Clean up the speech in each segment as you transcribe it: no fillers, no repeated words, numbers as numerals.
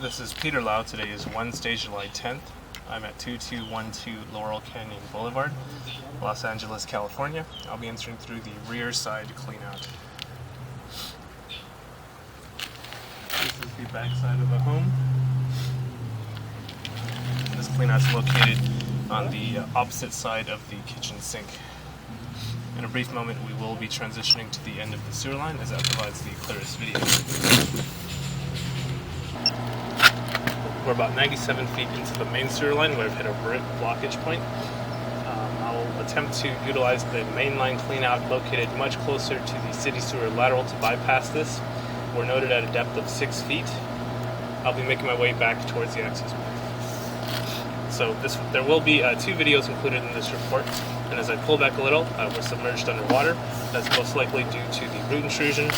This is Peter Lau. Today is Wednesday, July 10th. I'm at 2212 Laurel Canyon Boulevard, Los Angeles, California. I'll be entering through the rear side cleanout. This is the back side of the home. This cleanout is located on the opposite side of the kitchen sink. In a brief moment, we will be transitioning to the end of the sewer line, as that provides the clearest video. We're about 97 feet into the main sewer line where I've hit a brick blockage point. I'll attempt to utilize the main line cleanout located much closer to the city sewer lateral to bypass this. We're noted at a depth of 6 feet. I'll be making my way back towards the access point. So there will be 2 videos included in this report, and as I pull back a little, we're submerged underwater. That's most likely due to the root intrusion,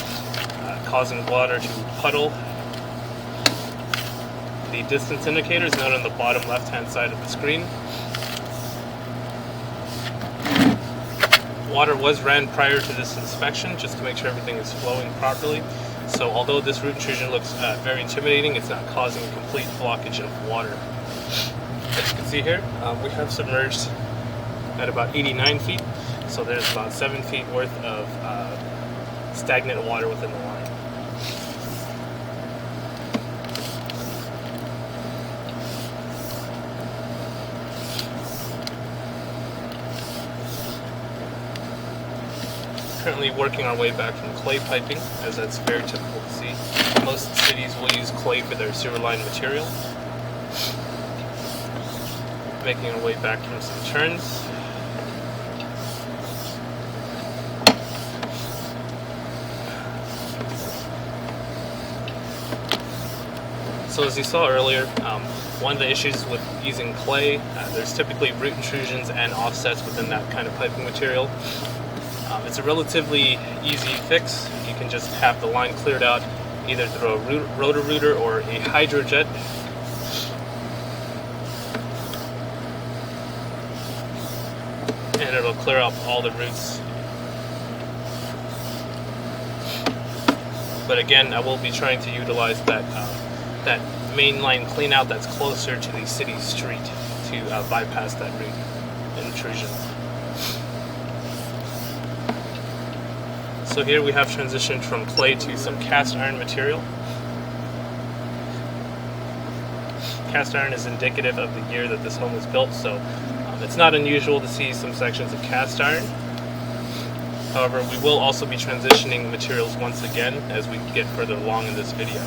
causing water to puddle. The distance indicator is noted on the bottom left-hand side of the screen. Water was ran prior to this inspection just to make sure everything is flowing properly. So although this root intrusion looks very intimidating, it's not causing a complete blockage of water. As you can see here, we have submerged at about 89 feet, so there's about 7 feet worth of stagnant water within the line. Currently working our way back from clay piping, as that's very typical to see. Most cities will use clay for their sewer line material. Making our way back from some turns. So as you saw earlier, one of the issues with using clay, there's typically root intrusions and offsets within that kind of piping material. It's a relatively easy fix. You can just have the line cleared out either through a rotor-rooter or a hydrojet. And it'll clear up all the roots. But again, I will be trying to utilize that main line cleanout that's closer to the city street to bypass that root intrusion. So here we have transitioned from clay to some cast iron material. Cast iron is indicative of the year that this home was built, so it's not unusual to see some sections of cast iron. However, we will also be transitioning materials once again as we get further along in this video.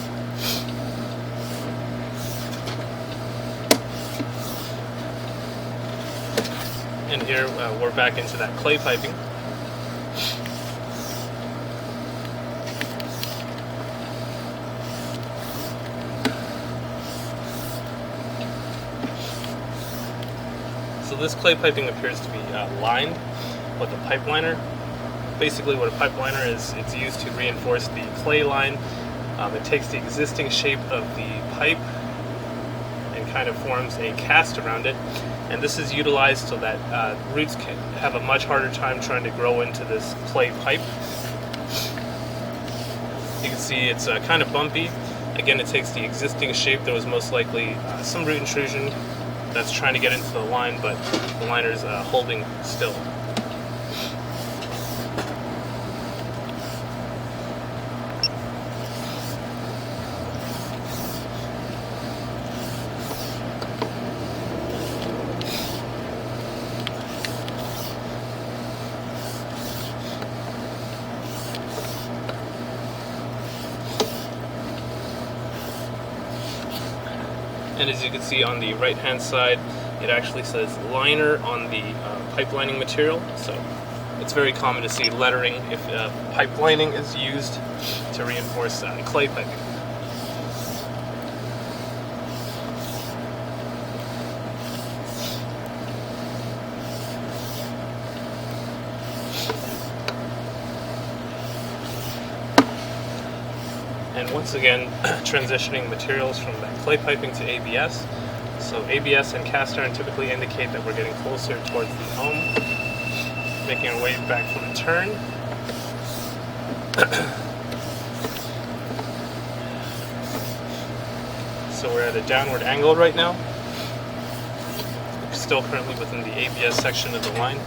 And here we're back into that clay piping. So this clay piping appears to be lined with a pipe liner. Basically what a pipe liner is, it's used to reinforce the clay line. It takes the existing shape of the pipe and kind of forms a cast around it. And this is utilized so that roots can have a much harder time trying to grow into this clay pipe. You can see it's kind of bumpy. Again, it takes the existing shape. There was most likely some root intrusion that's trying to get into the line, but the liner's holding still. And as you can see on the right hand side, it actually says liner on the pipe lining material. So it's very common to see lettering if pipe lining is used to reinforce clay piping. And once again, transitioning materials from that clay piping to ABS. So ABS and cast iron typically indicate that we're getting closer towards the home. Making our way back from a turn. So we're at a downward angle right now. We're still currently within the ABS section of the line.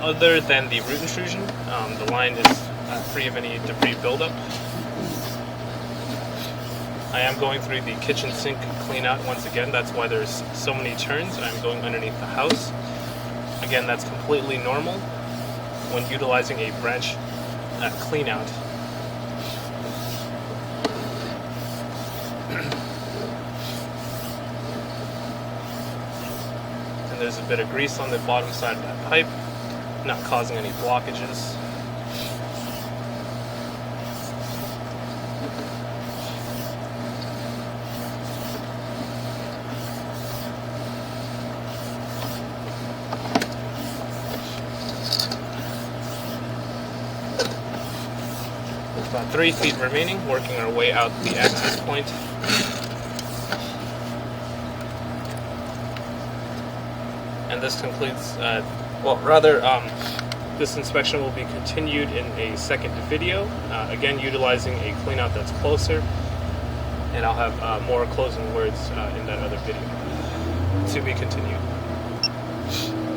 Other than the root intrusion, the line is free of any debris buildup. I am going through the kitchen sink clean out once again. That's why there's so many turns. I'm going underneath the house. Again, that's completely normal when utilizing a branch clean out. And there's a bit of grease on the bottom side of that pipe, not causing any blockages. About 3 feet remaining, working our way out the access point. And this concludes, this inspection will be continued in a second video, again utilizing a cleanout that's closer, and I'll have more closing words in that other video to be continued.